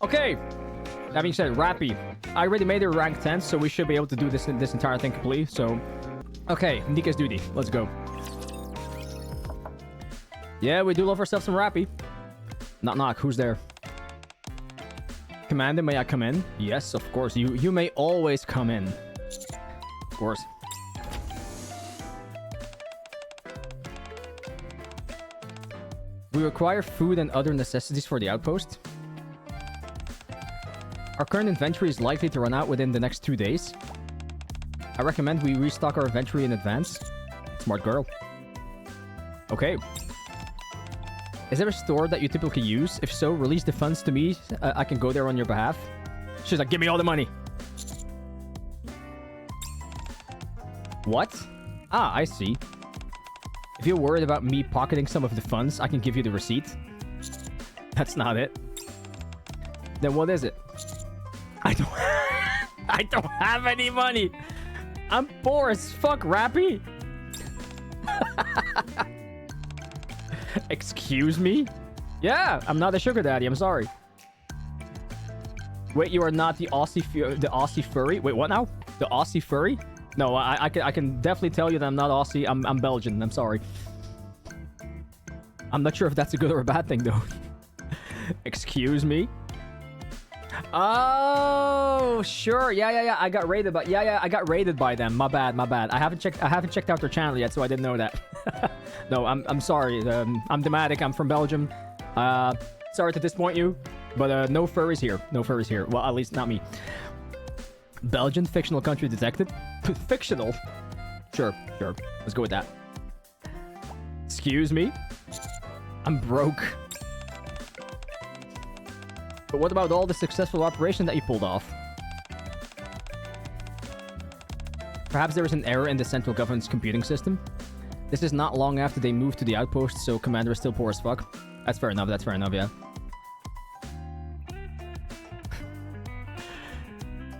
Okay. That being said, RAPI. I already made it rank 10, so we should be able to do this entire thing completely. So, okay, NIKKE's duty. Let's go. Yeah, we do love ourselves some RAPI. Knock knock. Who's there? Commander, may I come in? Yes, of course. You may always come in. Of course. We require food and other necessities for the outpost. Our current inventory is likely to run out within the next 2 days. I recommend we restock our inventory in advance. Smart girl. Okay. Is there a store that you typically use? If so, release the funds to me. I can go there on your behalf. She's like, give me all the money. What? Ah, I see. If you're worried about me pocketing some of the funds, I can give you the receipt. That's not it. Then what is it? I don't have any money. I'm poor as fuck, RAPI. Excuse me? Yeah, I'm not a sugar daddy. I'm sorry. Wait, you are not the Aussie furry? Wait, what now? The Aussie furry? No, I can definitely tell you that I'm not Aussie. I'm Belgian. I'm sorry. I'm not sure if that's a good or a bad thing, though. Excuse me? Oh, sure. Yeah. I got raided by... Yeah. I got raided by them. My bad. I haven't checked out their channel yet, so I didn't know that. No, I'm sorry. I'm Dematic. I'm from Belgium. Sorry to disappoint you, but no furries here. No furries here. Well, at least not me. Belgian fictional country detected. Fictional. Sure. Let's go with that. Excuse me. I'm broke. But what about all the successful operation that you pulled off? Perhaps there is an error in the central government's computing system. This is not long after they moved to the outpost, so Commander is still poor as fuck. That's fair enough, yeah.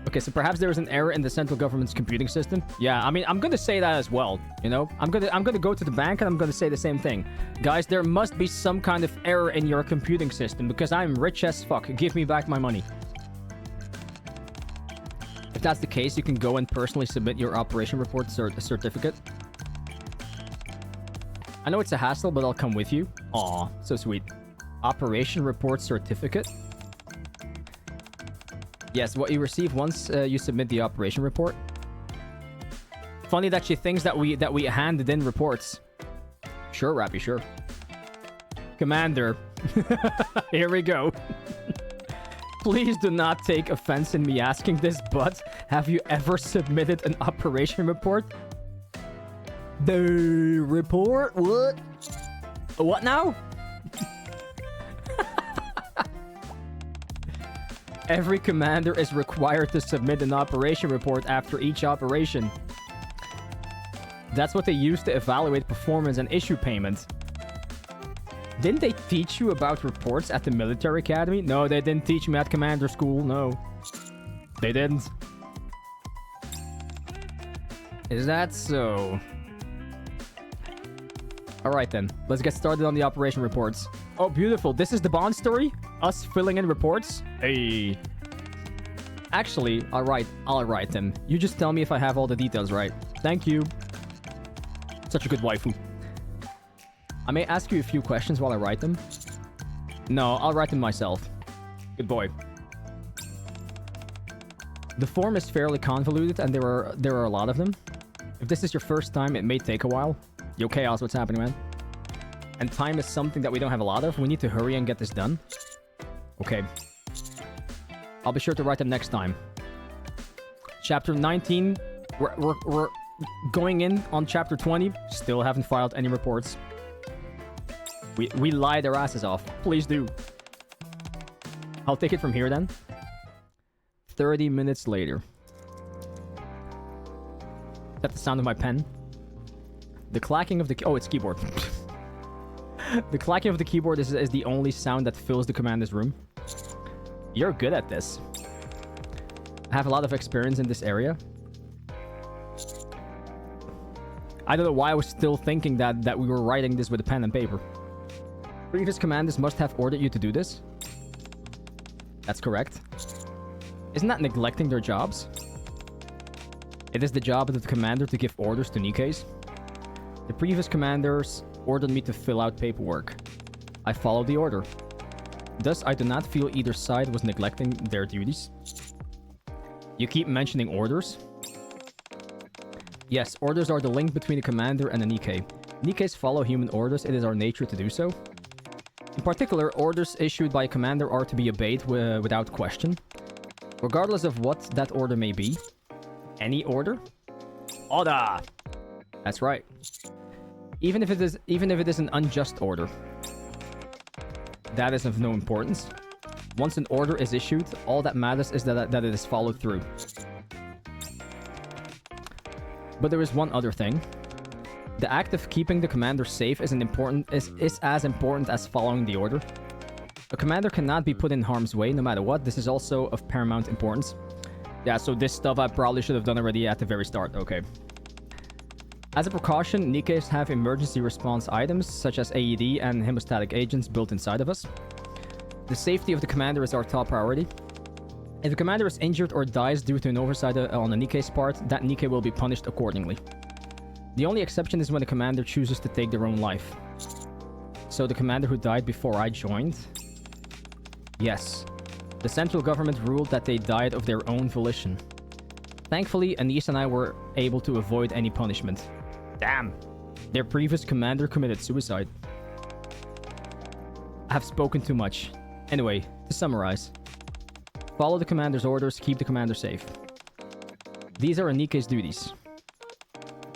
Okay, so perhaps there is an error in the central government's computing system. Yeah, I mean, I'm gonna say that as well, you know? I'm gonna go to the bank and I'm gonna say the same thing. Guys, there must be some kind of error in your computing system because I'm rich as fuck. Give me back my money. If that's the case, you can go and personally submit your operation report certificate. I know it's a hassle, but I'll come with you. Aw, so sweet. Operation report certificate. Yes, what you receive once you submit the operation report. Funny that she thinks that we handed in reports. Sure, RAPI, sure. Commander. Here we go. Please do not take offense in me asking this, but have you ever submitted an operation report? The report? What? What now? Every commander is required to submit an operation report after each operation. That's what they use to evaluate performance and issue payments. Didn't they teach you about reports at the military academy? No, they didn't teach me at commander school. No. They didn't. Is that so? Alright then. Let's get started on the operation reports. Oh, beautiful. This is the Bond story? Us filling in reports? Hey. Actually, I'll write them. You just tell me if I have all the details right. Thank you. Such a good waifu. I may ask you a few questions while I write them. No, I'll write them myself. Good boy. The form is fairly convoluted and there are a lot of them. If this is your first time, it may take a while. Yo, Chaos, what's happening, man? And time is something that we don't have a lot of. We need to hurry and get this done. Okay. I'll be sure to write them next time. Chapter 19. We're going in on chapter 20. Still haven't filed any reports. We lied our asses off. Please do. I'll take it from here then. 30 minutes later. Is that the sound of my pen? The clacking of the... Oh, it's keyboard. The clacking of the keyboard is the only sound that fills the commander's room. You're good at this. I have a lot of experience in this area. I don't know why I was still thinking that we were writing this with a pen and paper. Previous commanders must have ordered you to do this. That's correct. Isn't that neglecting their jobs? It is the job of the commander to give orders to NIKKEs. The previous commanders ordered me to fill out paperwork. I followed the order. Thus, I do not feel either side was neglecting their duties. You keep mentioning orders. Yes, orders are the link between the commander and the NIKKE. NIKKEs follow human orders, it is our nature to do so. In particular, orders issued by a commander are to be obeyed without question, regardless of what that order may be. Any order? Order! That's right. Even if it is an unjust order. That is of no importance. Once an order is issued, all that matters is that it is followed through. But there is one other thing. The act of keeping the commander safe is as important as following the order. A commander cannot be put in harm's way no matter what. This is also of paramount importance. Yeah, so this stuff I probably should have done already at the very start. Okay. As a precaution, NIKKEs have emergency response items such as AED and hemostatic agents built inside of us. The safety of the commander is our top priority. If the commander is injured or dies due to an oversight on a NIKKE's part, that NIKKE will be punished accordingly. The only exception is when the commander chooses to take their own life. So the commander who died before I joined? Yes. The central government ruled that they died of their own volition. Thankfully, Anise and I were able to avoid any punishment. Damn! Their previous commander committed suicide. I have spoken too much. Anyway, to summarize. Follow the commander's orders, keep the commander safe. These are NIKKE's duties.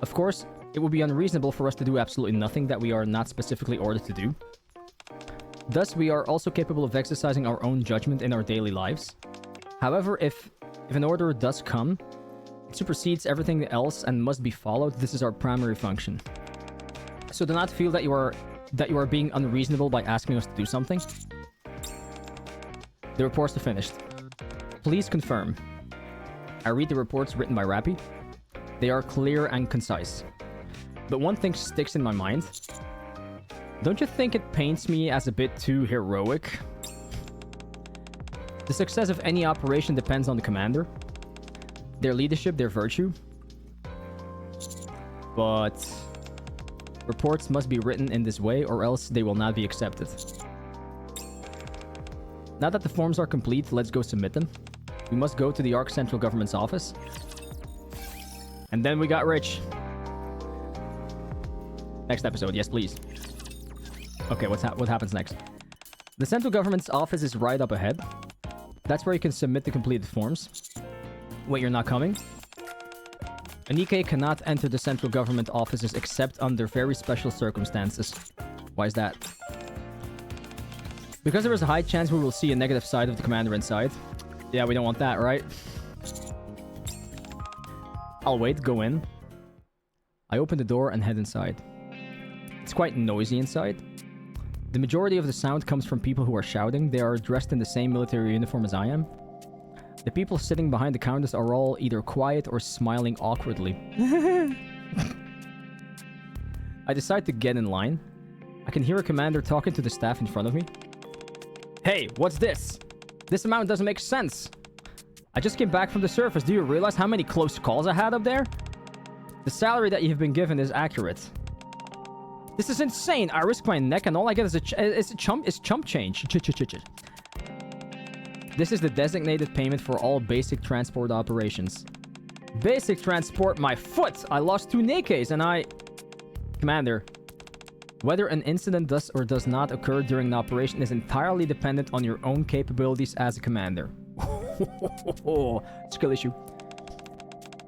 Of course, it would be unreasonable for us to do absolutely nothing that we are not specifically ordered to do. Thus, we are also capable of exercising our own judgment in our daily lives. However, if an order does come, it supersedes everything else and must be followed. This is our primary function. So do not feel that you are being unreasonable by asking us to do something. The reports are finished. Please confirm. I read the reports written by RAPI. They are clear and concise. But one thing sticks in my mind. Don't you think it paints me as a bit too heroic? The success of any operation depends on the commander, their leadership, their virtue. But reports must be written in this way or else they will not be accepted. Now that the forms are complete, let's go submit them. We must go to the ARC Central Government's office. And then we got rich. Next episode, yes please. Okay, what happens next? The Central Government's office is right up ahead. That's where you can submit the completed forms. Wait, you're not coming? A NIKKE cannot enter the Central Government offices except under very special circumstances. Why is that? Because there is a high chance we will see a negative side of the commander inside. Yeah, we don't want that, right? I'll wait, go in. I open the door and head inside. It's quite noisy inside. The majority of the sound comes from people who are shouting. They are dressed in the same military uniform as I am. The people sitting behind the counters are all either quiet or smiling awkwardly. I decide to get in line. I can hear a commander talking to the staff in front of me. Hey, what's this? This amount doesn't make sense. I just came back from the surface. Do you realize how many close calls I had up there? The salary that you've been given is accurate. This is insane. I risk my neck and all I get is chump change. This is the designated payment for all basic transport operations. Basic transport, my foot! I lost 2 NIKKEs and I... Commander, whether an incident does or does not occur during an operation is entirely dependent on your own capabilities as a commander. Skill issue.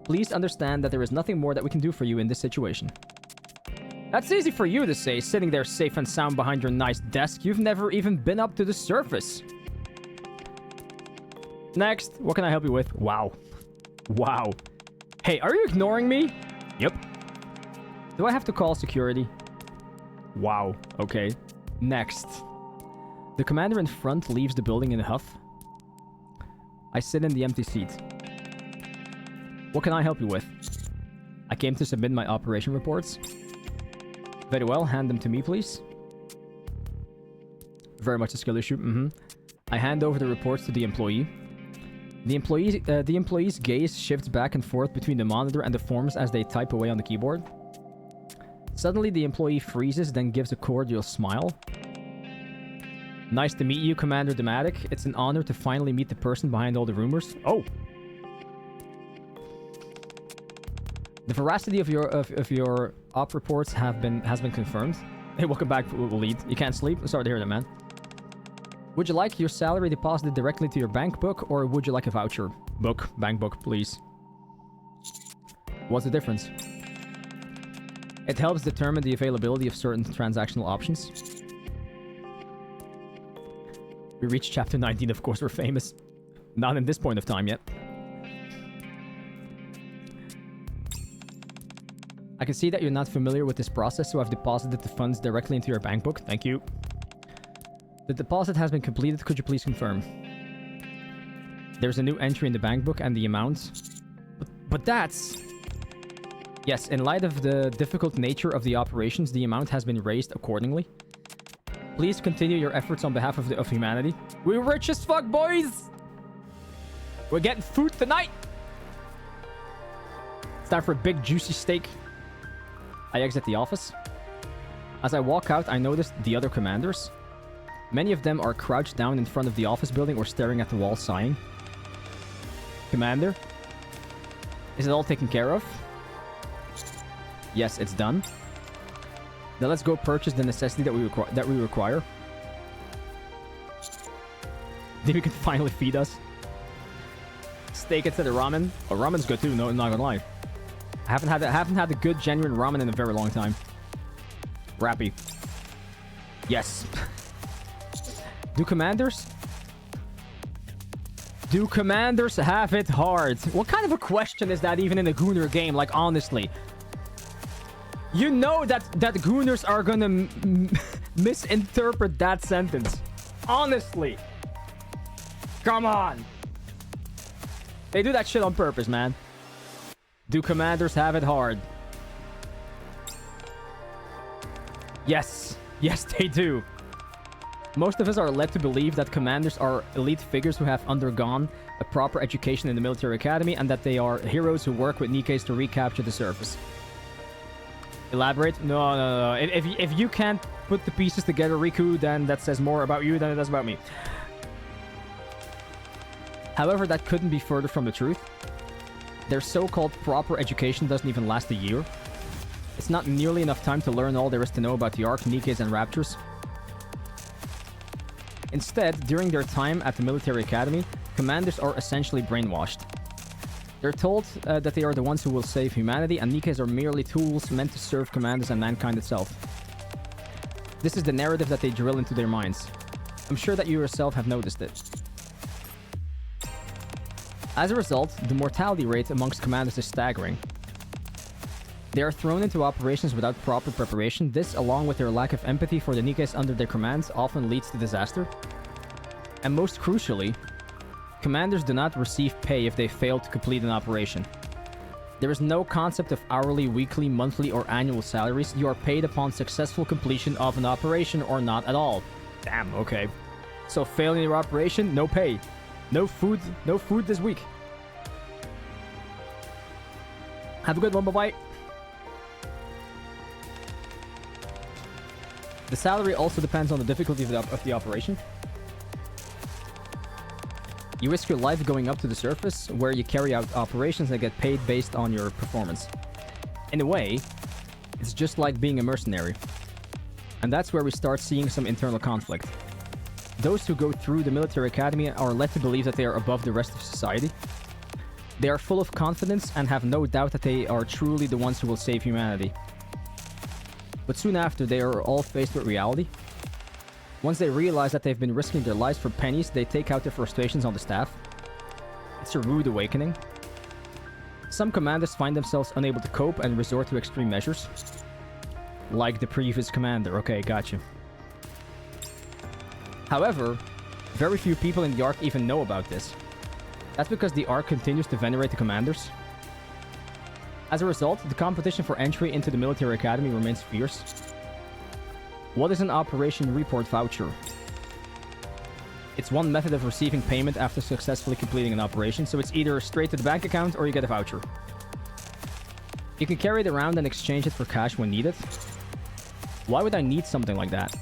Please understand that there is nothing more that we can do for you in this situation. That's easy for you to say, sitting there safe and sound behind your nice desk. You've never even been up to the surface. Next, what can I help you with? Wow. Wow. Hey, are you ignoring me? Yep. Do I have to call security? Wow. Okay. Next. The commander in front leaves the building in a huff. I sit in the empty seat. What can I help you with? I came to submit my operation reports. Very well, hand them to me, please. Very much a skill issue. I hand over the reports to the employee. The employee's gaze shifts back and forth between the monitor and the forms as they type away on the keyboard. Suddenly, the employee freezes, then gives a cordial smile. Nice to meet you, Commander Dematic. It's an honor to finally meet the person behind all the rumors. Oh! The veracity of your op reports has been confirmed. Hey, welcome back, lead. You can't sleep? Sorry to hear that, man. Would you like your salary deposited directly to your bank book, or would you like a voucher? Bank book, please. What's the difference? It helps determine the availability of certain transactional options. We reached chapter 19, of course we're famous. Not in this point of time yet. I can see that you're not familiar with this process, so I've deposited the funds directly into your bank book. Thank you. The deposit has been completed. Could you please confirm? There's a new entry in the bank book and the amount. But that's... Yes, in light of the difficult nature of the operations, the amount has been raised accordingly. Please continue your efforts on behalf of humanity. We're rich as fuck, boys! We're getting food tonight! It's time for a big juicy steak. I exit the office. As I walk out, I notice the other commanders. Many of them are crouched down in front of the office building or staring at the wall, sighing. Commander? Is it all taken care of? Yes, it's done. Then let's go purchase the necessity that we require. Then we can finally feed us. Steak instead of ramen. Oh, ramen's good too, no, I'm not gonna lie. I haven't had a good, genuine ramen in a very long time. RAPI. Yes. Do commanders have it hard? What kind of a question is that even in a Gooner game? Like, honestly. You know that Gooners are gonna misinterpret that sentence. Honestly. Come on. They do that shit on purpose, man. Do commanders have it hard? Yes. Yes, they do. Most of us are led to believe that commanders are elite figures who have undergone a proper education in the military academy and that they are heroes who work with NIKKEs to recapture the surface. Elaborate? No. If you can't put the pieces together, Riku, then that says more about you than it does about me. However, that couldn't be further from the truth. Their so-called proper education doesn't even last a year. It's not nearly enough time to learn all there is to know about the Ark, NIKKEs, and Raptors. Instead, during their time at the military academy, commanders are essentially brainwashed. They're told that they are the ones who will save humanity, and NIKKEs are merely tools meant to serve commanders and mankind itself. This is the narrative that they drill into their minds. I'm sure that you yourself have noticed it. As a result, the mortality rate amongst commanders is staggering. They are thrown into operations without proper preparation. This, along with their lack of empathy for the NIKKEs under their commands, often leads to disaster. And most crucially, commanders do not receive pay if they fail to complete an operation. There is no concept of hourly, weekly, monthly, or annual salaries. You are paid upon successful completion of an operation or not at all. Damn, okay. So failing your operation, no pay. No food this week. Have a good one, bye-bye. The salary also depends on the difficulty of the operation. You risk your life going up to the surface, where you carry out operations and get paid based on your performance. In a way, it's just like being a mercenary. And that's where we start seeing some internal conflict. Those who go through the military academy are led to believe that they are above the rest of society. They are full of confidence and have no doubt that they are truly the ones who will save humanity. But soon after, they are all faced with reality. Once they realize that they've been risking their lives for pennies, they take out their frustrations on the staff. It's a rude awakening. Some commanders find themselves unable to cope and resort to extreme measures. Like the previous commander. Okay, gotcha. However, very few people in the Ark even know about this. That's because the Ark continues to venerate the commanders. As a result, the competition for entry into the military academy remains fierce. What is an operation report voucher? It's one method of receiving payment after successfully completing an operation, so it's either straight to the bank account or you get a voucher. You can carry it around and exchange it for cash when needed. Why would I need something like that?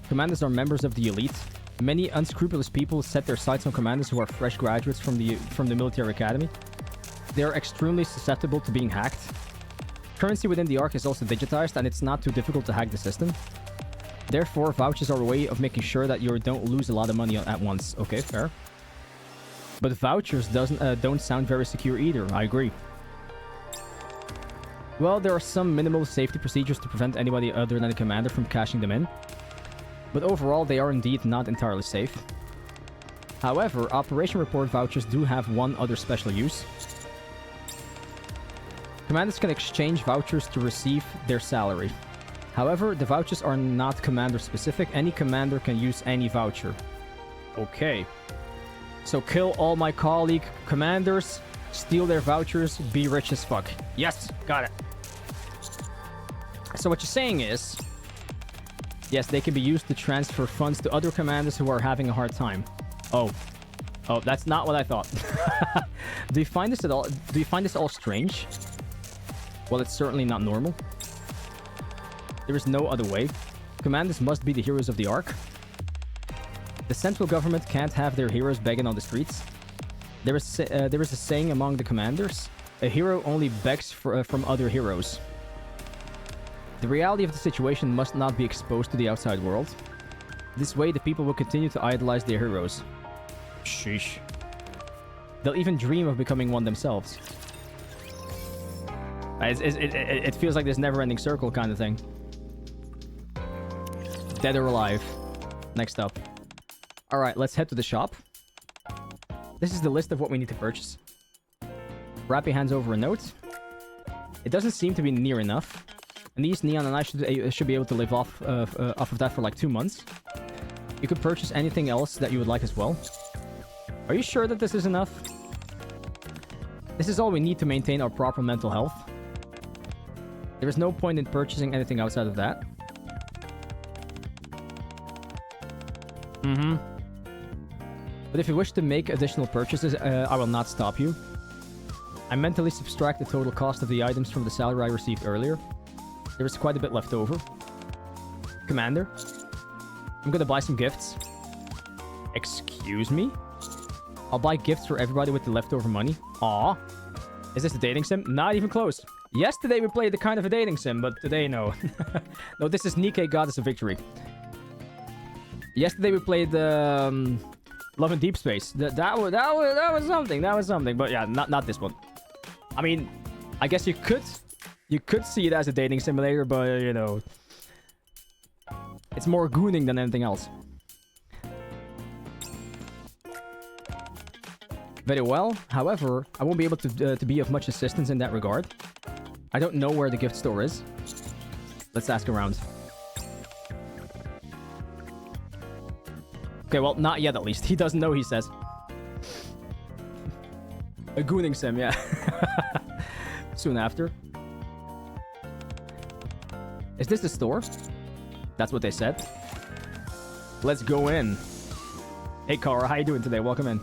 Commanders are members of the elite. Many unscrupulous people set their sights on commanders who are fresh graduates from the military academy. They are extremely susceptible to being hacked. Currency within the Ark is also digitized, and it's not too difficult to hack the system. Therefore, vouchers are a way of making sure that you don't lose a lot of money at once. Okay, fair. But vouchers don't sound very secure either. I agree. Well, there are some minimal safety procedures to prevent anybody other than the commander from cashing them in. But overall, they are indeed not entirely safe. However, Operation Report vouchers do have one other special use. Commanders can exchange vouchers to receive their salary. However, the vouchers are not commander-specific. Any commander can use any voucher. Okay. So kill all my colleague commanders, steal their vouchers, be rich as fuck. Yes, got it. So what you're saying is... yes, they can be used to transfer funds to other commanders who are having a hard time. Oh. Oh, that's not what I thought. Do you find this all strange? Well, it's certainly not normal. There is no other way. Commanders must be the heroes of the Ark. The central government can't have their heroes begging on the streets. There is a saying among the commanders: a hero only begs from other heroes. The reality of the situation must not be exposed to the outside world. This way, the people will continue to idolize their heroes. Sheesh. They'll even dream of becoming one themselves. It feels like this never-ending circle kind of thing. Dead or alive. Next up. Alright, let's head to the shop. This is the list of what we need to purchase. RAPI hands over a note. It doesn't seem to be near enough. And these Neon and I should be able to live off of that for like 2 months. You could purchase anything else that you would like as well. Are you sure that this is enough? This is all we need to maintain our proper mental health. There is no point in purchasing anything outside of that. But if you wish to make additional purchases, I will not stop you. I mentally subtract the total cost of the items from the salary I received earlier. There is quite a bit left over. Commander, I'm gonna buy some gifts. Excuse me? I'll buy gifts for everybody with the leftover money. Aw. Is this a dating sim? Not even close. Yesterday we played the kind of a dating sim, but today no. No, this is NIKKE Goddess of Victory. Yesterday we played Love in Deep Space. That was something. That was something. But yeah, not this one. I mean, I guess you could see it as a dating simulator, but you know, it's more gooning than anything else. Very well. However, I won't be able to be of much assistance in that regard. I don't know where the gift store is. Let's ask around. Okay, well, not yet at least. He doesn't know, he says. A gooning sim, yeah. Soon after. Is this the store? That's what they said. Let's go in. Hey, Kara, how you doing today? Welcome in.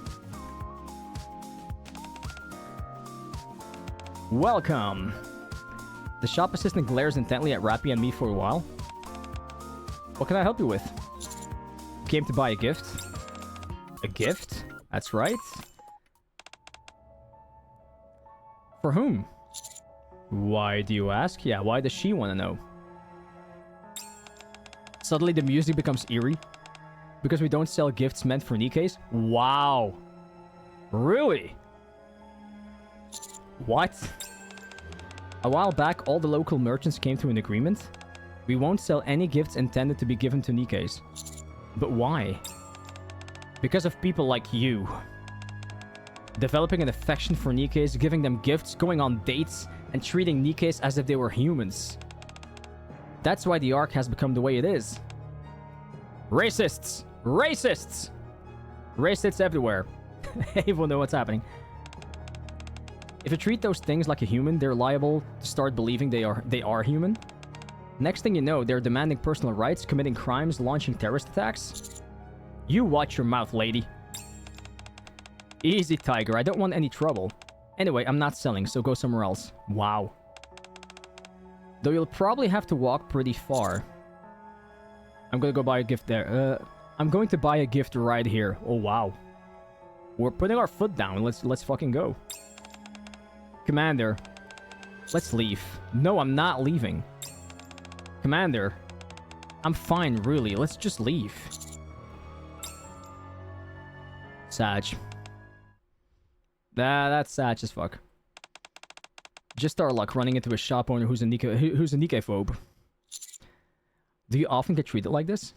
Welcome. The shop assistant glares intently at RAPI and me for a while. What can I help you with? Came to buy a gift. A gift? That's right. For whom? Why do you ask? Yeah, why does she want to know? Suddenly the music becomes eerie. Because we don't sell gifts meant for NIKKEs? Wow. Really? What? A while back, all the local merchants came to an agreement. We won't sell any gifts intended to be given to NIKKEs. But why? Because of people like you. Developing an affection for NIKKEs, giving them gifts, going on dates, and treating NIKKEs as if they were humans. That's why the Ark has become the way it is. Racists! Racists! Racists everywhere. Everyone know what's happening. If you treat those things like a human, they're liable to start believing they are human. Next thing you know, they're demanding personal rights, committing crimes, launching terrorist attacks. You watch your mouth, lady. Easy, tiger. I don't want any trouble. Anyway, I'm not selling, so go somewhere else. Wow. Though you'll probably have to walk pretty far. I'm gonna go buy a gift there. I'm going to buy a gift right here. Oh, wow. We're putting our foot down. Let's fucking go. Commander. Let's leave. No, I'm not leaving. Commander. I'm fine, really. Let's just leave. Sag. That's sad as fuck. Just our luck running into a shop owner who's a NIKKE phobe. Do you often get treated like this?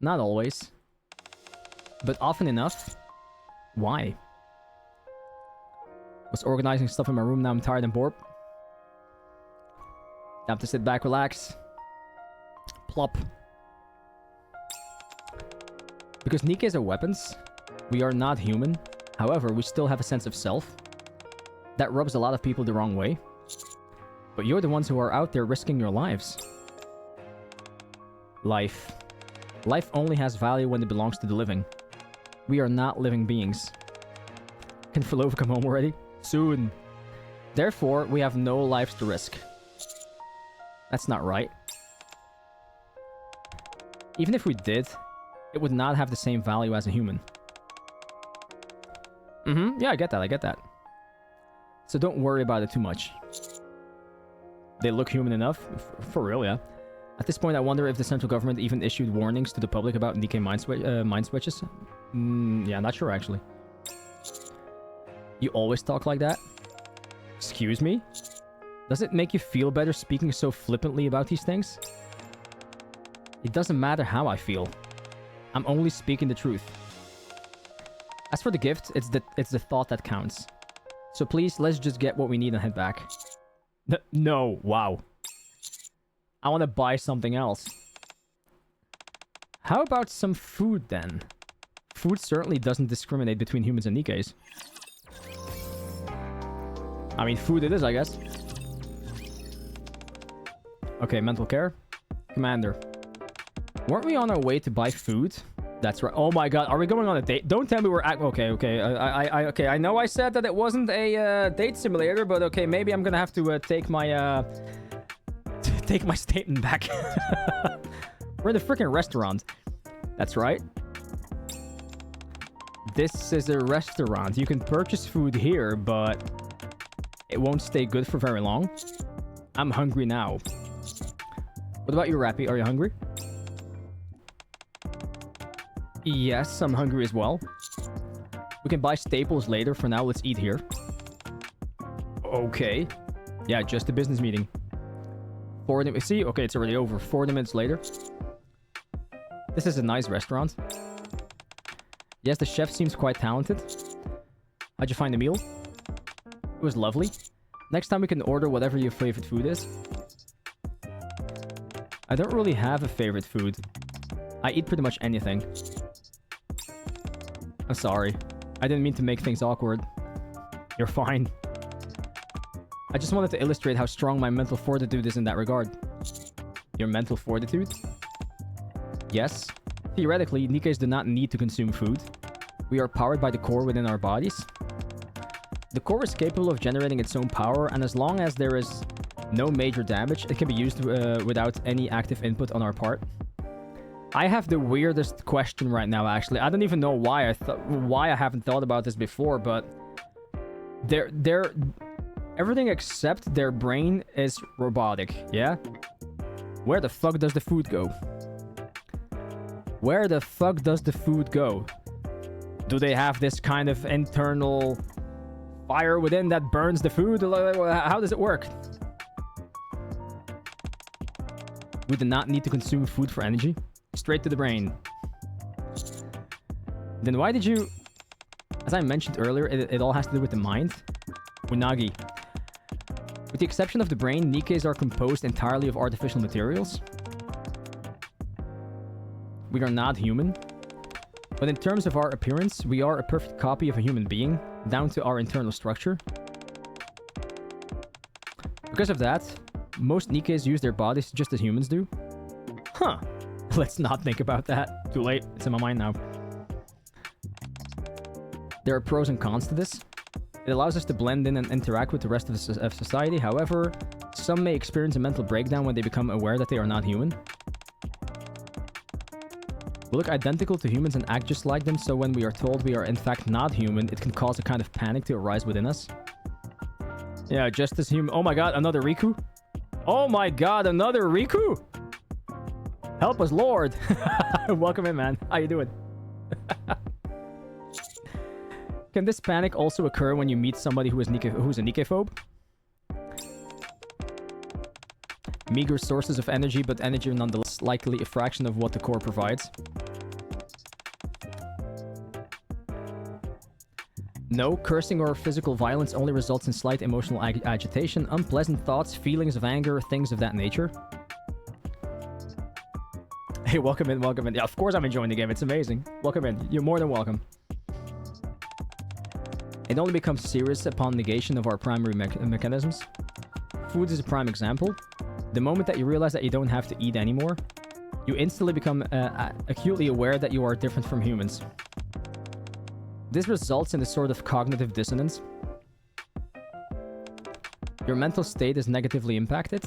Not always. But often enough. Why? Was organizing stuff in my room, now I'm tired and bored. Have to sit back, relax. Plop. Because NIKKEs are weapons, we are not human. However, we still have a sense of self. That rubs a lot of people the wrong way. But you're the ones who are out there risking your lives. Life. Life only has value when it belongs to the living. We are not living beings. Can Falova come home already? Soon. Therefore, we have no lives to risk. That's not right. Even if we did, it would not have the same value as a human. Yeah, I get that. So don't worry about it too much. They look human enough? For real, yeah. At this point, I wonder if the central government even issued warnings to the public about NIKKE mind switches. Yeah, not sure, actually. You always talk like that? Excuse me? Does it make you feel better speaking so flippantly about these things? It doesn't matter how I feel. I'm only speaking the truth. As for the gift, it's the thought that counts. So please, let's just get what we need and head back. No, wow. I want to buy something else. How about some food, then? Food certainly doesn't discriminate between humans and NIKKEs. I mean, food it is, I guess. Okay, mental care. Commander. Weren't we on our way to buy food? That's right. Oh my god, are we going on a date? Don't tell me we're okay. Okay, I know I said that it wasn't a date simulator, but okay, maybe I'm gonna have to take my take my statement back. We're in the freaking restaurant. That's right. This is a restaurant. You can purchase food here, but it won't stay good for very long. I'm hungry now. What about you, RAPI? Are you hungry? Yes, I'm hungry as well. We can buy staples later. For now, let's eat here. Okay. Yeah, just a business meeting. 40 minutes. See? Okay, it's already over. 40 minutes later. This is a nice restaurant. Yes, the chef seems quite talented. How'd you find the meal? It was lovely. Next time we can order whatever your favorite food is. I don't really have a favorite food. I eat pretty much anything. I'm sorry. I didn't mean to make things awkward. You're fine. I just wanted to illustrate how strong my mental fortitude is in that regard. Your mental fortitude? Yes. Theoretically, NIKKEs do not need to consume food. We are powered by the core within our bodies. The core is capable of generating its own power, and as long as there is no major damage, it can be used without any active input on our part. I have the weirdest question right now, actually. I don't even know why I haven't thought about this before, but everything except their brain is robotic, yeah? Where the fuck does the food go? Where the fuck does the food go? Do they have this kind of internal fire within that burns the food? How does it work? We do not need to consume food for energy. Straight to the brain. Then why did you... As I mentioned earlier, it all has to do with the mind. Unagi. With the exception of the brain, NIKKEs are composed entirely of artificial materials. We are not human. But in terms of our appearance, we are a perfect copy of a human being, down to our internal structure. Because of that, most NIKKEs use their bodies just as humans do. Huh. Let's not think about that. Too late. It's in my mind now. There are pros and cons to this. It allows us to blend in and interact with the rest of society. However, some may experience a mental breakdown when they become aware that they are not human. We look identical to humans and act just like them, so when we are told we are in fact not human, it can cause a kind of panic to arise within us. Yeah, just as human. Oh my god, another Riku? Oh my god, another Riku? Help us, Lord! Welcome in, man. How you doing? Can this panic also occur when you meet somebody who's a NIKKE-phobe? Meager sources of energy, but energy nonetheless likely a fraction of what the core provides. No, cursing or physical violence only results in slight emotional agitation, unpleasant thoughts, feelings of anger, things of that nature. Hey, welcome in, welcome in. Yeah, of course I'm enjoying the game. It's amazing. Welcome in. You're more than welcome. It only becomes serious upon negation of our primary mechanisms. Food is a prime example. The moment that you realize that you don't have to eat anymore, you instantly become acutely aware that you are different from humans. This results in a sort of cognitive dissonance. Your mental state is negatively impacted.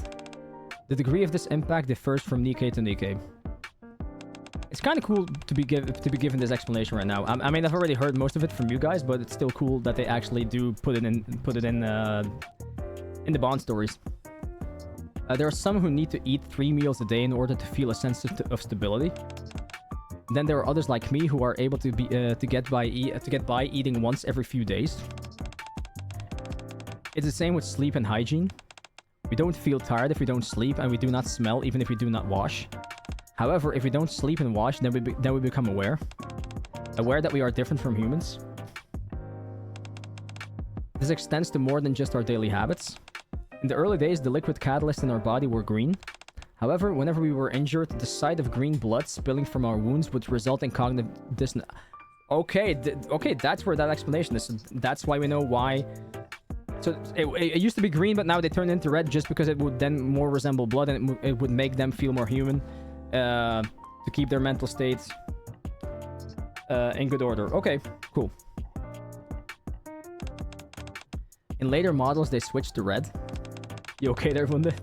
The degree of this impact differs from NIKKE to NIKKE. It's kind of cool to be given this explanation right now. I mean, I've already heard most of it from you guys, but it's still cool that they actually do put it in the Bond stories. There are some who need to eat 3 meals a day in order to feel a sense of stability. Then there are others like me who are able to get by eating once every few days. It's the same with sleep and hygiene. We don't feel tired if we don't sleep, and we do not smell even if we do not wash. However, if we don't sleep and wash, then we become aware that we are different from humans. This extends to more than just our daily habits. In the early days, the liquid catalysts in our body were green. However, whenever we were injured, the sight of green blood spilling from our wounds would result in cognitive dissonance. Okay, okay, that's where that explanation is. That's why we know why. So it used to be green, but now they turned into red just because it would then more resemble blood, and it would make them feel more human to keep their mental states in good order. Okay, cool. In later models, they switched to red. You okay there, Wunde?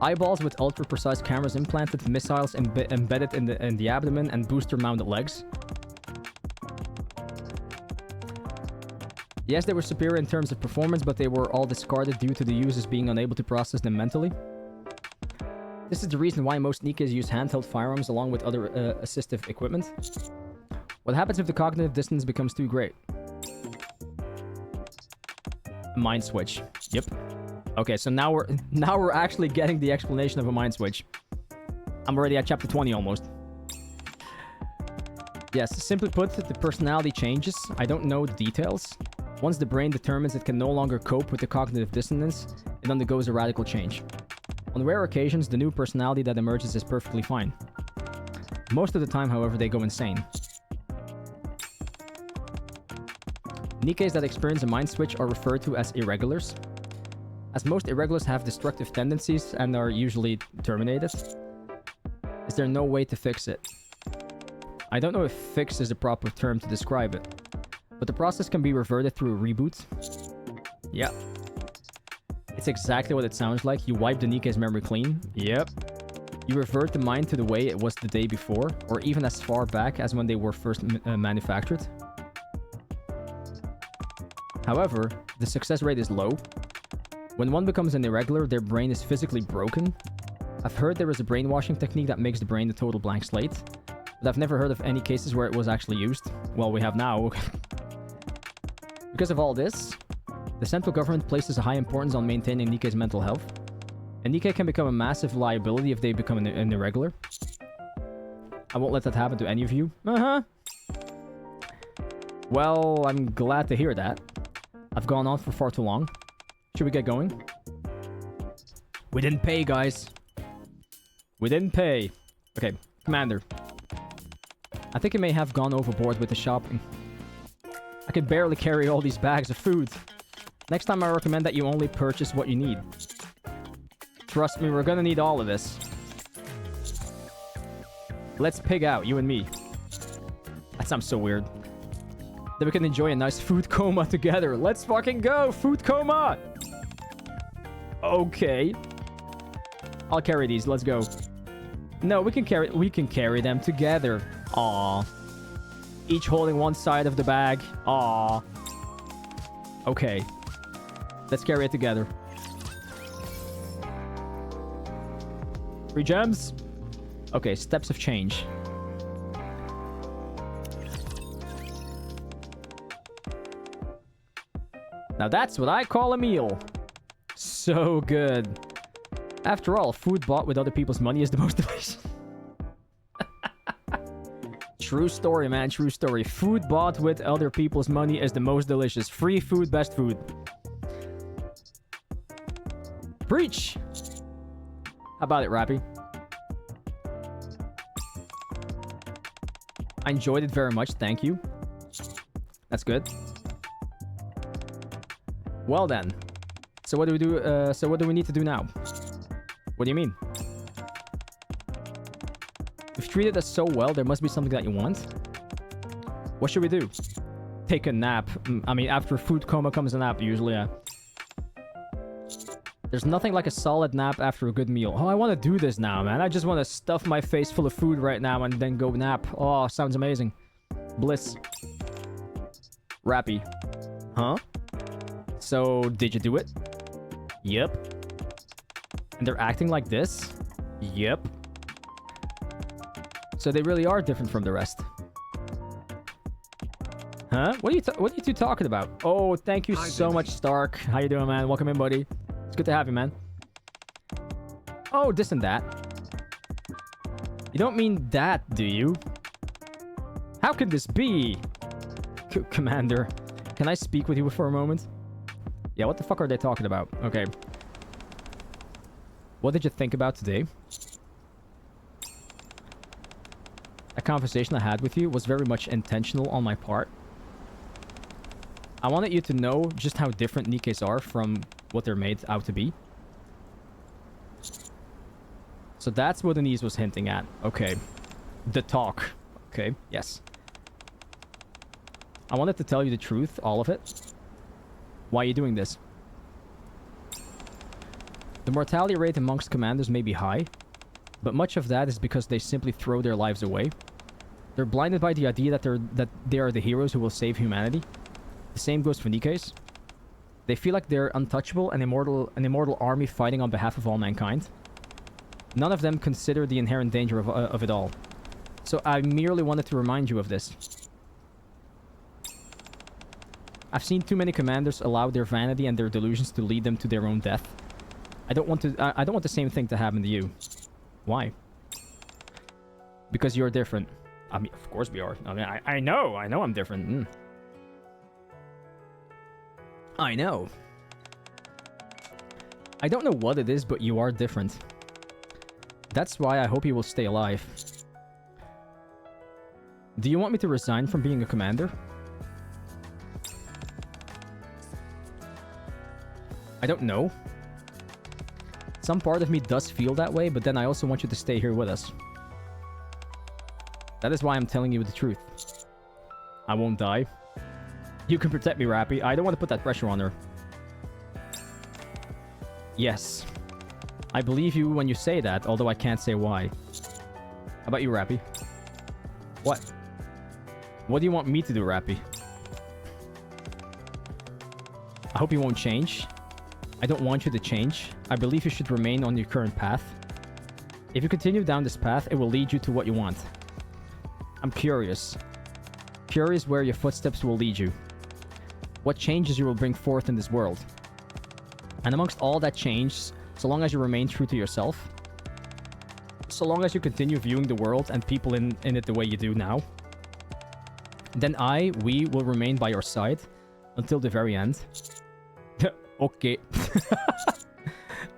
Eyeballs with ultra-precise cameras implanted, missiles embedded in the abdomen, and booster-mounted legs. Yes, they were superior in terms of performance, but they were all discarded due to the users being unable to process them mentally. This is the reason why most NIKKEs use handheld firearms along with other assistive equipment. What happens if the cognitive dissonance becomes too great? Mind switch. Yep. Okay, so now we're actually getting the explanation of a mind switch. I'm already at chapter 20 almost. Yes, simply put, the personality changes. I don't know the details. Once the brain determines it can no longer cope with the cognitive dissonance, it undergoes a radical change. On rare occasions, the new personality that emerges is perfectly fine. Most of the time, however, they go insane. NIKKEs that experience a mind switch are referred to as irregulars. As most irregulars have destructive tendencies and are usually terminated, is there no way to fix it? I don't know if fix is the proper term to describe it, but the process can be reverted through a reboot. Yeah. It's exactly what it sounds like. You wipe the NIKKE's memory clean. Yep. You revert the mind to the way it was the day before, or even as far back as when they were first manufactured. However, the success rate is low. When one becomes an irregular, their brain is physically broken. I've heard there is a brainwashing technique that makes the brain a total blank slate, but I've never heard of any cases where it was actually used. Well, we have now. Because of all this, the central government places a high importance on maintaining NIKKE's mental health. A NIKKE can become a massive liability if they become an irregular. I won't let that happen to any of you. Well, I'm glad to hear that. I've gone on for far too long. Should we get going? We didn't pay, guys. We didn't pay. Okay, Commander. I think I may have gone overboard with the shopping. I can barely carry all these bags of food. Next time I recommend that you only purchase what you need. Trust me, we're gonna need all of this. Let's pig out, you and me. That sounds so weird. Then we can enjoy a nice food coma together. Let's fucking go! Food coma! Okay. I'll carry these. Let's go. No, we can carry them together. Aww. Each holding one side of the bag. Aww. Okay. Let's carry it together. 3 gems. Okay, steps of change. Now that's what I call a meal. So good. After all, food bought with other people's money is the most delicious. True story, man. True story. Food bought with other people's money is the most delicious. Free food, best food. Preach! How about it, RAPI? I enjoyed it very much. Thank you. That's good. Well then. So what do we do? So what do we need to do now? What do you mean? You've treated us so well, there must be something that you want. What should we do? Take a nap. I mean, after food coma comes a nap, usually, yeah. There's nothing like a solid nap after a good meal. Oh, I want to do this now, man. I just want to stuff my face full of food right now and then go nap. Oh, sounds amazing. Bliss. RAPI. Huh? So, did you do it? Yep. And they're acting like this? Yep. So they really are different from the rest. Huh? What are you two talking about? Oh, thank you so much, Stark. How you doing, man? Welcome in, buddy. It's good to have you, man. Oh, this and that. You don't mean that, do you? How could this be? Commander, can I speak with you for a moment? Yeah, what the fuck are they talking about? Okay. What did you think about today? That conversation I had with you was very much intentional on my part. I wanted you to know just how different NIKKEs are from what they're made out to be. So that's what Denise was hinting at. Okay. The talk. Okay, yes. I wanted to tell you the truth, all of it. Why are you doing this? The mortality rate amongst commanders may be high, but much of that is because they simply throw their lives away. They're blinded by the idea that they are the heroes who will save humanity. The same goes for NIKKEs. They feel like they're untouchable and an immortal army fighting on behalf of all mankind. None of them consider the inherent danger of it all. So I merely wanted to remind you of this. I've seen too many commanders allow their vanity and their delusions to lead them to their own death. I don't want the same thing to happen to you. Why? Because you're different. I mean, of course we are. I mean, I know I'm different. I know. I don't know what it is, but you are different. That's why I hope you will stay alive. Do you want me to resign from being a commander? I don't know. Some part of me does feel that way, but then I also want you to stay here with us. That is why I'm telling you the truth. I won't die. You can protect me, RAPI. I don't want to put that pressure on her. Yes. I believe you when you say that, although I can't say why. How about you, RAPI? What? What do you want me to do, RAPI? I hope you won't change. I don't want you to change. I believe you should remain on your current path. If you continue down this path, it will lead you to what you want. I'm curious. Curious where your footsteps will lead you. What changes you will bring forth in this world. And amongst all that change, so long as you remain true to yourself, so long as you continue viewing the world and people in it the way you do now, then we will remain by your side until the very end. Okay.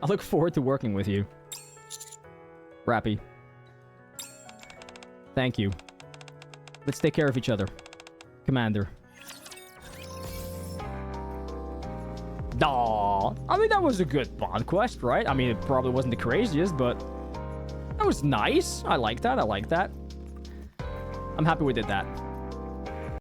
I look forward to working with you. RAPI. Thank you. Let's take care of each other. Commander. Aww. I mean, that was a good bond quest, right? I mean, it probably wasn't the craziest, but that was nice. I like that. I like that. I'm happy we did that.